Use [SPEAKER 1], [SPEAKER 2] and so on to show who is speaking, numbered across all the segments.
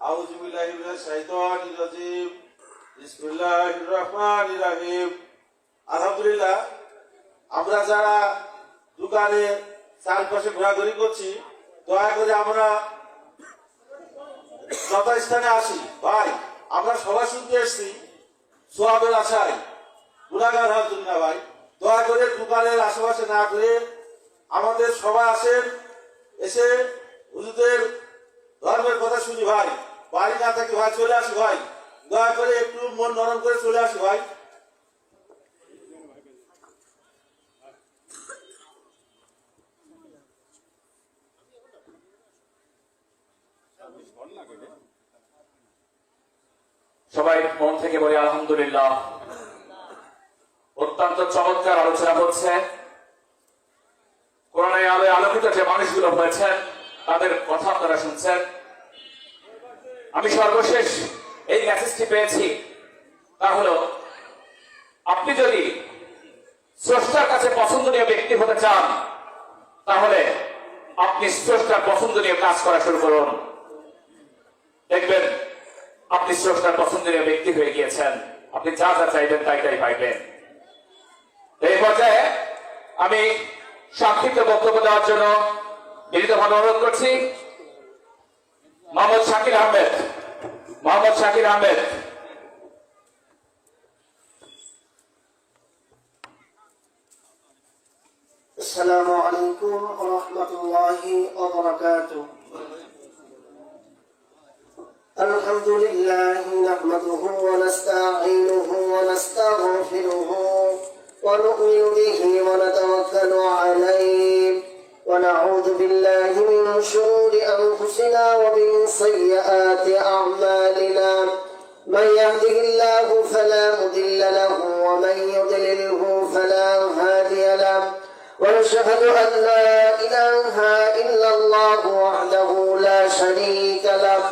[SPEAKER 1] আউযু বিল্লাহি মিনাশ শাইতানির রাজিম। বিসমিল্লাহির রহমানির রহিম। আলহামদুলিল্লাহ, আমরা যারা দোকানে চারপাশে ঘোরাঘুরি করছি, দয়া করে আমরা যথাস্থানে আসি। ভাই, আমরা সবাই শুনতে এসছি সোয়াবের আশায়, গুনাহগার হওয়ার জন্য না। ভাই, দয়া করে দোকানের আশেপাশে না করে আমাদের সবাই আসেন, এসে হুজুরদের ধর্মের কথা শুনি। ভাই, বাড়ি না থাকি ভাই, চলে আসি ভাই, দয়া করে একটু মন নরম করে চলে আসি ভাই।
[SPEAKER 2] সবাই মন থেকে বলি আলহামদুলিল্লাহ। অত্যন্ত চমৎকার আলোচনা হচ্ছে। কোরআনের আলোয় আলোকিত যে মানুষগুলো হয়েছেন তাদের কথা আপনারা শুনছেন। আমি সর্বশেষ এই মেসেজটি পেয়েছি, তা হলো আপনি যদি স্রষ্টার কাছে পছন্দনীয় ব্যক্তি হতে চান, তাহলে আপনি স্রষ্টার পছন্দনীয় কাজ করা শুরু করুন। দেখবেন আপনি স্রষ্টার পছন্দনীয় ব্যক্তি হয়ে গিয়েছেন। আপনি যা যা চাইবেন তাই তাই পাইবেন। এই পর্যায়ে আমি সংক্ষিপ্ত বক্তব্য দেওয়ার জন্য বিনীতভাবে অনুরোধ করছি মোহাম্মদ শাকির আহমেদ। মোহাম্মদ শাকির আহমেদ।
[SPEAKER 3] আসসালামু আলাইকুম ওয়া রাহমাতুল্লাহি ওয়া বারাকাতুহু। আলহামদুলিল্লাহ নাহমাদুহু ওয়া নাস্তাঈনুহু ওয়া নাস্তাগফিরুহু ওয়া নু'মিনু বিহি ওয়া নাতাওয়াক্কালু আলাইহি ওয়া নাউযু বিল্লাহি মিন শুরুরি আনফুসিনা ওয়া মিন সাইয়্যাতি আ'মালিনা। من يهده الله فلا مضل له ومن يضلله فلا هادي له. ونشهد أن لا إله إلا الله وحده لا شريك له.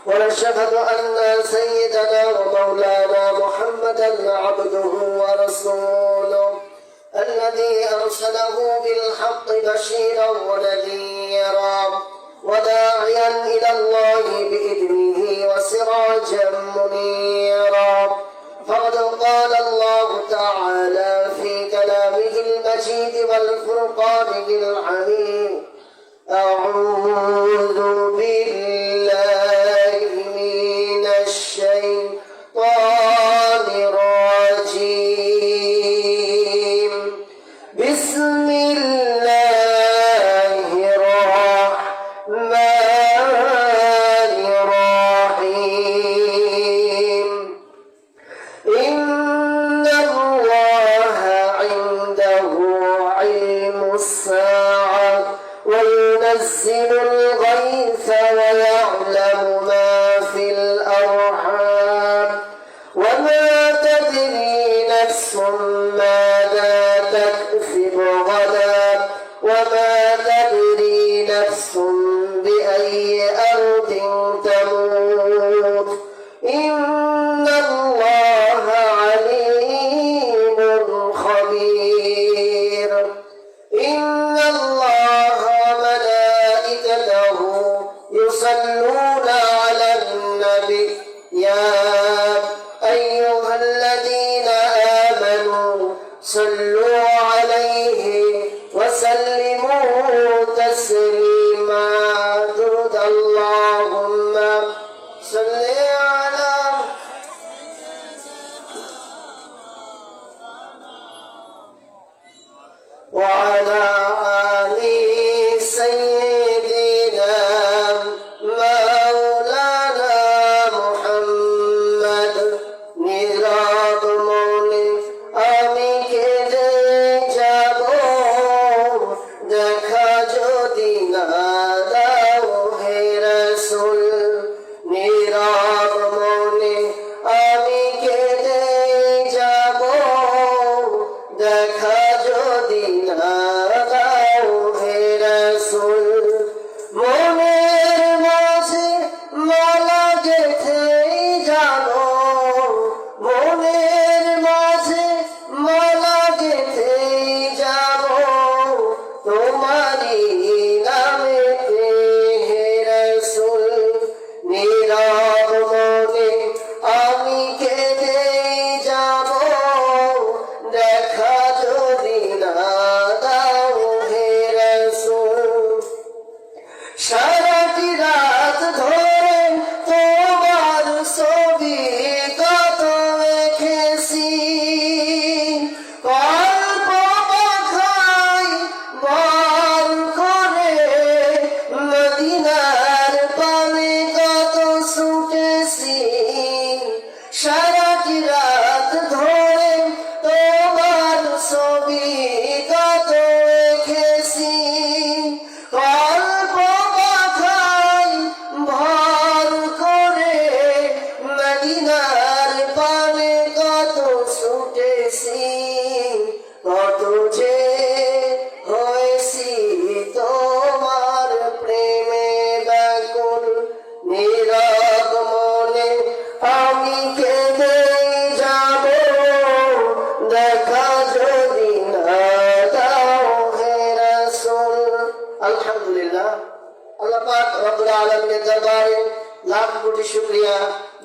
[SPEAKER 3] ونشهد أن سيدنا ومولانا محمدا عبده ورسوله الذي أرسله بالحق بشيرا ونذيرا وداعيا إلى الله بإذنه وسراجا منيرا. فقد قال الله تعالى في كلامه المجيد والفرقانه الحميد: أعوذ بالله من الشيطان الرجيم. بسم الله الرحمن الرحيم. إن الله عنده علم الساعة وينزل الغيث ويعلم ما في الأرحام وما تدري نفس ماذا تكسب غدا وما تدري نفس بأي أرض تموت. إن الله عليم خبير. إن الله وملائكته يصلون على النبي يا أيها الذين آمنوا صلوا عليه وسلموا تسليما. درود اللهم صل على وعلى آل سيدنا مولانا محمد নিরাদ মনে আমি কেঁদে যাব দেখা যদি না দাও হে রাসূল। নিরাদ মনে আমি কেঁদে যাব দেখা যদি না আলহামদুলিল্লাহ। আল্লাহ পাক রব্বুল আলামিনের দরবারে লাখ কোটি শুকরিয়া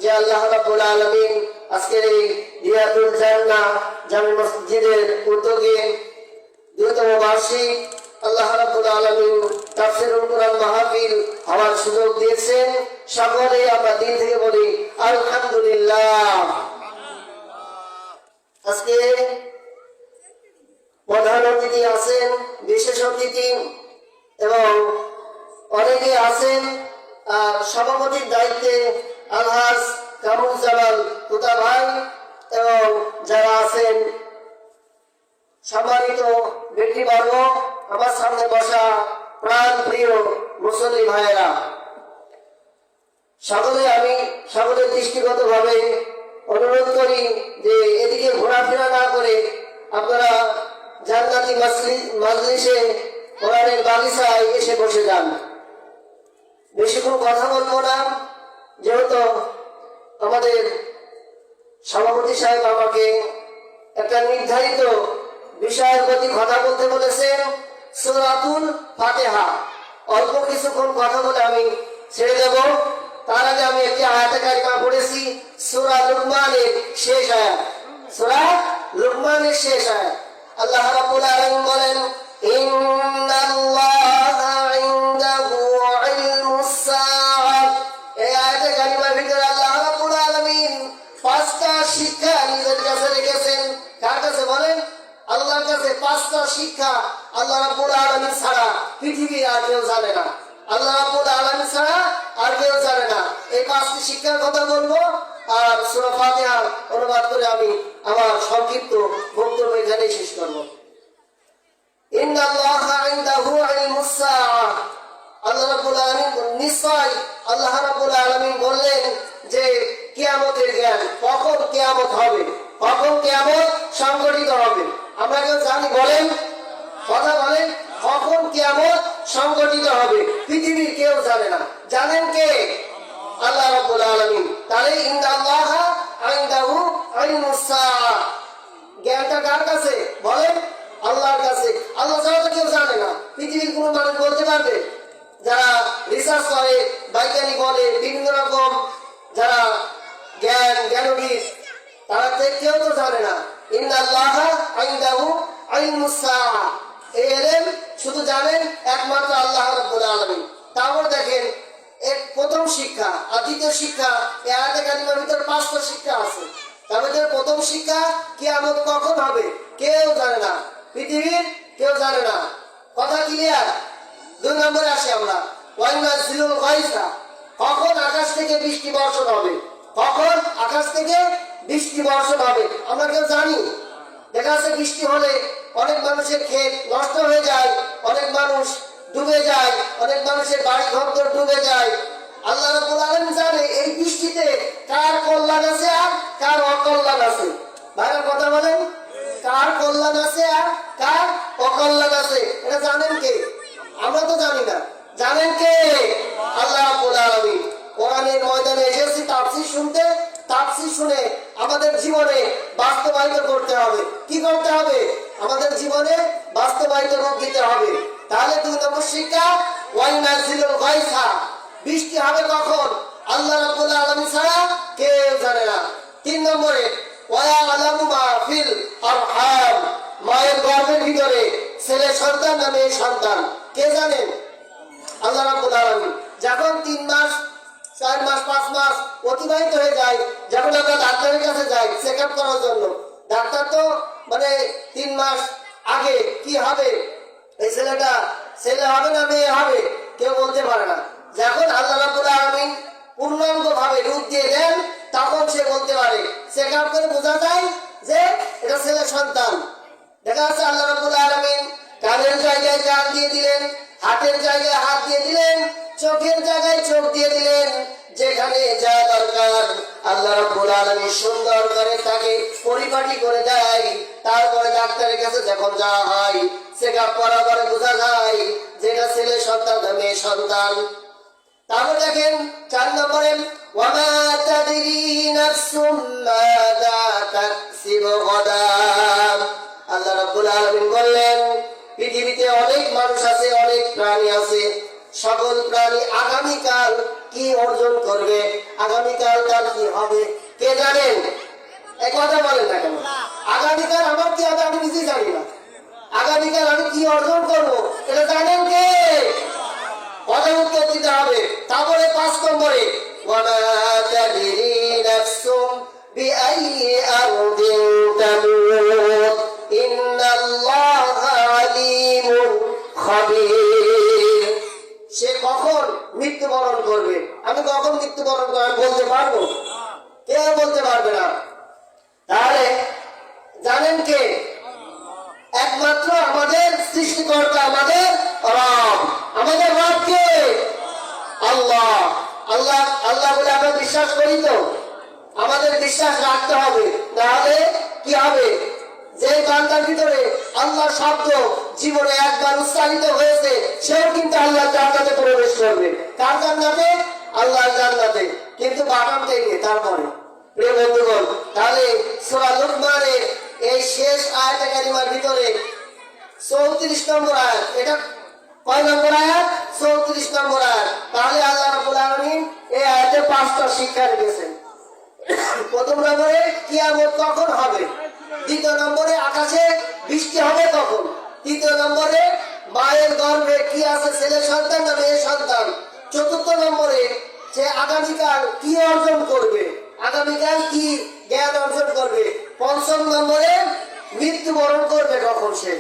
[SPEAKER 3] যে আল্লাহ রাব্বুল আলামিন আজকের এই রিয়াদুল জান্নাহ জামে মসজিদের উদ্যোগে 2তম বার্ষিক আল্লাহ রাব্বুল আলামিন তাফসীরুল কুরআন মাহফিল হওয়ার সুযোগ দিয়েছেন। সকলে আমরা দিল থেকে বলি আলহামদুলিল্লাহ। আজকে প্রধান অতিথি আছেন, বিশেষ অতিথি এবং অনেকে আছেন। সভাপতির দায়িত্বে আলহাজ কামরুজ্জামান তুতা ভাই এবং যারা আছেন সম্মানিত ব্যক্তিবর্গ, আমার সামনে বসা প্রাণ প্রিয় মুসল্লি ভাইয়েরা, আমি সকলের দৃষ্টিগত ভাবে অনুরোধ করি যে এদিকে ঘোরাফেরা না করে আপনারা জান্নাতি মাজলিসে কোরআনের বাগিচায় এসে বসে যান। বেশিক্ষণ কথা বলবো না, যেহেতু আমাদের সভাপতি সাহেব আমাকে একটা নির্ধারিত বিষয়ের প্রতি কথা বলতে বলেছেন, সূরাতুল ফাতিহা। অল্প কিছুক্ষণ কথা বলে আমি ছেড়ে দেব। তার আগে আমি একটি আয়াতে কারিমা পড়েছি, সূরা লুকমানের শেষ আয়াত। সূরা লুকমানের শেষ আয়াত আল্লাহ রাব্বুল আলামিন বলেন, ইন্নাল্লাহা ইনদাহু ইলমুস সাআহ। এই আয়াতে কারিমার ভিতরে আল্লাহ রাব্বুল আলামিন 5টা শিক্ষা নিজের কাছে রেখেছেন। কার কাছে বলেন? আল্লাহর কাছে 5টা শিক্ষা আল্লাহ রাব্বুল আলামিন ছাড়া পৃথিবীর আর কেউ জানে না। আল্লাহ রাব্বুল আলামিন ছাড়া আর কেউ জানে না। এই 5টি শিক্ষার কথা বলবো আর সূরা ফাতিহার অনুবাদ করে আমি আমার সংক্ষিপ্ত বক্তব্য এখানেই শেষ করব। ইন্নাল্লাহা ইনদাহু ইলমুস সাআহ। আল্লাহ রাব্বুল আলামিন নিশ্চয় আল্লাহ রাব্বুল আলামিন বললেন যে কিয়ামতের জ্ঞান, কখন কিয়ামত হবে, কখন কিয়ামত সংঘটিত হবে। আমরা কেউ জানি? বলেন, কথা বলেন, কখন কিয়ামত সংঘটিত হবে পৃথিবীর কেউ জানে না। জানেন কে? আল্লাহ রাব্বুল আলামিন। তাহলে ইন্নাল্লাহা ইনদাহু ইলমুস সাআহ, জ্ঞানটা কার কাছে? বলেন, আল্লাহর কাছে। আল্লাহ ছাড়া তো কেউ জানে না। পৃথিবীর কোনো মানুষ বলতে পারবে? যারা রিসার্চ করে, বৈজ্ঞানিক বলে, বিভিন্ন রকম যারা জ্ঞানবিদ, তারা কেউ তো জানে না। ইন্নাল্লাহা ইনদাহু ইলমুস সাআহ, এই ইলম শুধু জানেন একমাত্র আল্লাহ রাব্বুল আলামিন। তারপর দেখেন এক প্রথম শিক্ষা আর দ্বিতীয় শিক্ষা, এই আয়াতে কারিমার ভিতরে 5টা শিক্ষা আছে। তার ভিতরে প্রথম শিক্ষা, কিয়ামত কখন হবে কেউ জানে না, পৃথিবীর কেউ জানে না। কথা ক্লিয়ার? 2 নম্বরে আসি আমরা, ওয়াইনাজিলুল গায়সা, কখন আকাশ থেকে বৃষ্টি বর্ষণ হবে, কখন আকাশ থেকে বৃষ্টি বর্ষণ হবে আমরা কেউ জানি? দেখা যাচ্ছে বৃষ্টি হলে অনেক মানুষের ক্ষেত নষ্ট হয়ে যায়, অনেক মানুষ ডুবে যায়, অনেক মানুষের বাড়ি ঘর ডুবে যায়। আল্লাহ রাব্বুল আলামিন জানে এই বৃষ্টিতে কার কল্যাণ আছে আর কার অকল্যাণ আছে। ভাইরা কথা বলেন, কার কল্যাণ আছে আর কার অকল্যাণ আছে, এটা জানেন কে? আমরা তো জানি না। জানেন কে? আল্লাহ রাব্বুল আলামিন। কোরআনের ময়দানে এসেছি তাফসীর শুনতে, তাফসীর শুনে আমাদের জীবনে বাস্তবায়িত করতে হবে। কি করতে হবে? আমাদের জীবনে বাস্তবায়িত রূপ দিতে হবে। তাহলে 2 নম্বর শিক্ষা, ওয়াইনাজিলুল গায়সা, বৃষ্টি হবে কখন? আল্লাহ রাব্বুল আলামিন ছাড়া কেউ জানে না। 3 নম্বরে, ওয়ায়ালামু মা ফিল আরহাম, মায়ের গর্ভের ভিতরে ছেলে সন্তান না মেয়ে সন্তান কে জানেন? আল্লাহ রাব্বুল আলামিন। যখন 3 মাস 4 মাস 5 মাস অতিবাহিত হয়ে যায়, যখন আমরা ডাক্তারের কাছে যাই চেক আপ করার জন্য, ডাক্তার তো 3 মাস আগে কি হবে, এই ছেলেটা ছেলে হবে না মেয়ে হবে কেউ বলতে পারে না। যখন আল্লাহ রাব্বুল আলামিন পূর্ণাঙ্গ ভাবে রূপ দিয়ে দেন তখন সে বলতে পারে, চেক আপ করে বোঝা যায় যে এটা ছেলে সন্তান। দেখা যাচ্ছে আল্লাহ রাব্বুল আলামিন কানের জায়গায় কান দিয়ে দিলেন, হাতের জায়গায় হাত দিয়ে দিলেন, চোখের জায়গায় চোখ দিয়ে দিলেন। যেখানে যা দরকার আল্লাহ রাব্বুল আলামিন সুন্দর করে তাকে পরিপাটি করে দেয়। তারপরে ডাক্তারের কাছে যখন যাওয়া হয় চেক আপ করার পরে বোঝা যায় যে এটা ছেলে সন্তান না মেয়ে সন্তান। তারপর দেখেন 4 নম্বরে, ওয়ামা তাদরি নাফসুম মাযা তাকসিবু গাদা। আল্লাহ রাব্বুল আলামিন বললেন পৃথিবীতে অনেক মানুষ আছে, অনেক প্রাণ প্রাণী আছে, সকল প্রাণী আগামীকাল কি অর্জন করবে, আগামীকাল তার কি হবে, কে জানেন? এক কথা বলেন না কেন? আগামীকাল আমার কি হবে আমি নিজেই জানি না। আগামীকাল আমি কি অর্জন করব এটা জানেন কে? কথা উত্তর দিতে হবে। তারপরে 5 নম্বরে ওয়ামা তাদরি নাফসুম বিআইয়ি আরদিন তামুত ইন্নাল্লাহা আলিমুন খাবীর। সে কখন মৃত্যুবরণ করবে, আমি কখন মৃত্যুবরণ করব আমি বলতে পারবো? কেউ বলতে পারবে না। তাহলে জানেন কে? একমাত্র আমাদের সৃষ্টিকর্তা, আমাদের রব। আমাদের রব কে? আল্লাহ। আল্লাহ আল্লাহ বলে আমরা বিশ্বাস করি তো? আমাদের বিশ্বাস রাখতে হবে, তাহলে কি হবে? যে বান্দার ভিতরে আল্লাহ শব্দ জীবনে একবার উচ্চারিত হয়েছে, সেও কিন্তু আল্লাহ জান্নাতে প্রবেশ করবে। কার জান্নাতে? আল্লাহর জান্নাতে। কিন্তু বাটাম টেনে তারপরে। প্রিয় বন্ধুগণ, তাহলে সূরা লুকমানের এই শেষ আয়াতে কারিমার ভিতরে 34 নম্বর আয়াত, এটা কয় নম্বর আয়াত? 34 নম্বর আয়াত। তাহলে আল্লাহ রাব্বুল আলামিন এই আয়াতে 5টা শিক্ষা রেখেছেন। প্রথম নম্বরে কিয়ামত কখন হবে, দ্বিতীয় নম্বরে আকাশে বৃষ্টি হবে কখন, তৃতীয় নম্বরে মায়ের গর্ভে কি আছে, ছেলে সন্তান না মেয়ে সন্তান, চতুর্থ নম্বরে সে আগামীকাল কি অর্জন করবে, আগামীকাল কি জ্ঞান অর্জন করবে, পঞ্চম নম্বরে মৃত্যুবরণ করবে কখন সে,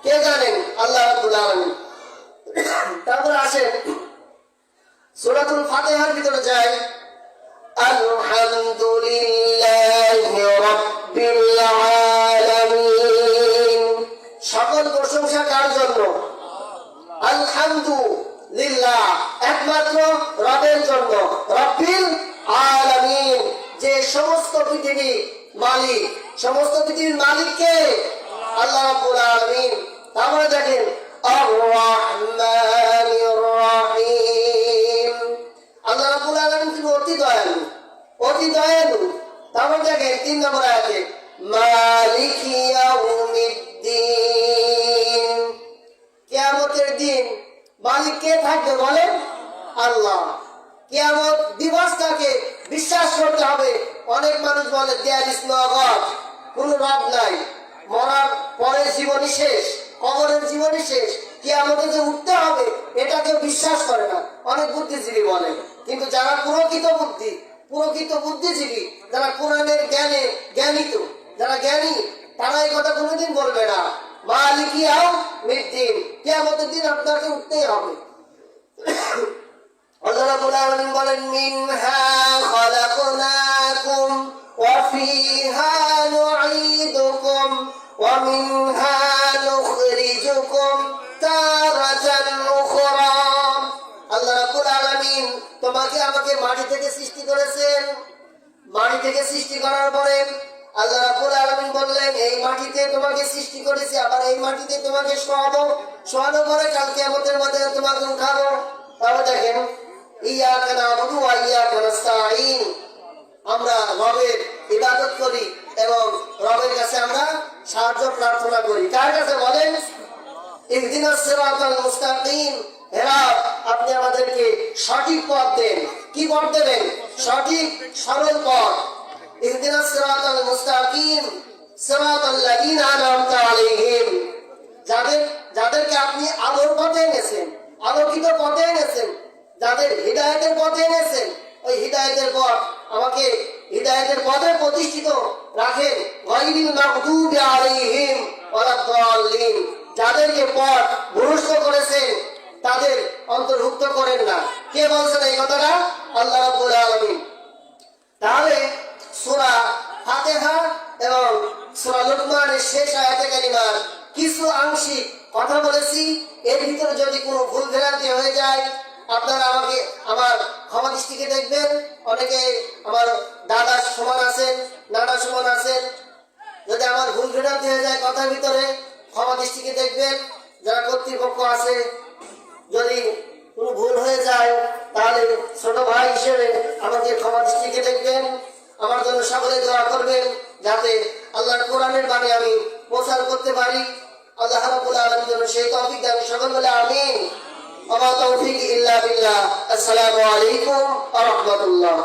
[SPEAKER 3] কে জানেন? আল্লাহ রাব্বুল আলামিন। তারপর আসেন সূরাতুল ফাতিহার ভিতরে যাই। আলহামদুলিল্লাহি রাব্বিল আলামিন। সকল প্রশংসা কার জন্য? আলহামদুলিল্লাহ, একমাত্র রবের জন্য। রব্বিল আলামিন, যে সমস্ত পৃথিবী মালিক, সমস্ত পৃথিবীর মালিক কে? আল্লাহ রাব্বুল আলামিন। তারপরে দেখেন আর রহমানির রহিম। আল্লাহ রাব্বুল আলামিন কিন্তু অতি দয়ালু, অতি দয়ালু। তারপর দেখেন 3 নম্বর আয়াতে মালিকি ইয়াউমিদ্দিন। কিয়ামতের দিন মালিক কে থাকবে বলেন? আল্লাহ। কিয়ামত দিবসটাকে বিশ্বাস করতে হবে। অনেক মানুষ বলে দেয়ার ইজ নো গড, কোন রব নাই, মরার পরে জীবনই শেষ, কবরের জীবনই শেষ, কিয়ামতে যে উঠতে হবে এটা কেউ বিশ্বাস করে না, অনেক বুদ্ধিজীবী বলে। কিন্তু যারা প্রকৃত বুদ্ধিজীবী, যারা কোরআনের জ্ঞানে জ্ঞানিত, যারা জ্ঞানী, তারা এই কথা কোনোদিন বলবে না। মালিক ইয়াউমিদ্দিন, কিয়ামতের দিন আপনাকে উঠতেই হবে। আল্লাহ রাব্বুল আলামিন বলেন মিনহা খালাকনাকুম ওয়া ফিহা নুঈদুকুম ওয়া মিনহা নুখরিজুকুম তারাতান উখরা। আল্লাহ রাব্বুল আলামিন তোমাকে আমাকে মাটি থেকে সৃষ্টি করেছেন। মাটি থেকে সৃষ্টি করার পরে আল্লাহ রাব্বুল আলামিন বললেন এই মাটিতে তোমাকে সৃষ্টি করেছি, আবার এই মাটিতে তোমাকে শোয়ানোর পরে কাল কিয়ামতের মধ্যে তোমাকে উঠাবো। তাহলে দেখেন ইয়াকা না'বুদু ওয়া ইয়াকা নাস্তাঈন, আমরা রবের ইবাদত করি এবং রবের কাছে আমরা সাহায্য প্রার্থনা করি। কার কাছে বলেন? ইহদিনাস সিরাতাল মুস্তাকিম। হে রব, আপনি আমাদেরকে সঠিক পথ দেন। কি পথ দেবেন? সঠিক সরল পথ। ইহদিনাস সিরাতাল মুস্তাকিম সিরাতাল লাযিনা আন'আমতা আলাইহিম। যাদেরকে আপনি আলোর পথে এনেছেন, আলোকিত পথে এনেছেন, যাদের হিদায়াতের পথে এনেছেন, ওই হিদায়াতের পথ আমাকে হিদায়াতের পথে প্রতিষ্ঠিত রাখেন। গায়রিল মাগদুবি আলাইহিম ওয়ালাদ-দাল্লিন, যাদেরকে পথ ভ্রষ্ট করেছেন তাদের অন্তর্ভুক্ত করেন না। কে বলছেন এই কথাটা? আল্লাহ রাব্বুল আলামিন। তাহলে সূরা ফাতিহা এবং সূরা লুকমানের শেষ আয়াতে কারিমার কিছু আংশিক কথা বলেছি। এর ভিতরে যদি কোনো ভুল ভ্রান্তি হয়ে যায় আপনারা আমাকে আমার ক্ষমা দৃষ্টিকে দেখবেন। অনেকে আমার দাদা সমান আছেন, নানা সমান আছেন, যদি আমার ভুল ভ্রান্তি হয়ে যায় কথার ভিতরে ক্ষমা দৃষ্টিকে দেখবেন। যারা কর্তৃপক্ষ আছে যদি কোনো ভুল হয়ে যায় তাহলে ছোট ভাই হিসেবে আমাকে ক্ষমা দৃষ্টিকে দেখবেন। আমার জন্য সকলে দোয়া করবেন যাতে আল্লাহর কোরআনের বাণী আমি প্রচার করতে পারি। আল্লাহ রাব্বুল আলামিন যেন সেই তৌফিক দান। সকল বলে আমিন। ওয়া মা তৌফিক ইল্লা বিল্লাহ। আসসালামু আলাইকুম ওয়া রাহমাতুল্লাহ।